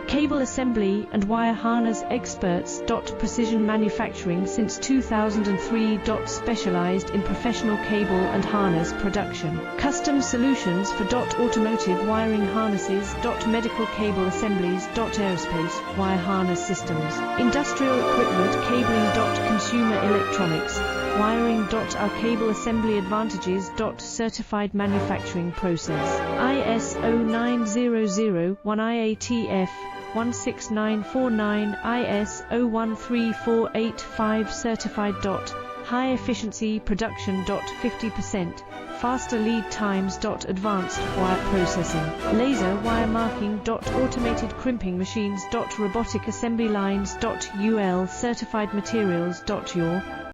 Cable assembly and wire harness experts. Precision manufacturing since 2003. Specialized in professional cable and harness production. Custom solutions for automotive wiring harnesses. Medical cable assemblies. Aerospace wire harness systems. Industrial equipment cabling. Consumer electronics wiring. Our cable assembly advantages. Certified manufacturing process. ISO 9001 IATF 16949 IS 013485 certified. High efficiency production. 50% faster lead times. Advanced wire processing, laser wire marking. Automated crimping machines. Robotic assembly lines. UL certified materials. Your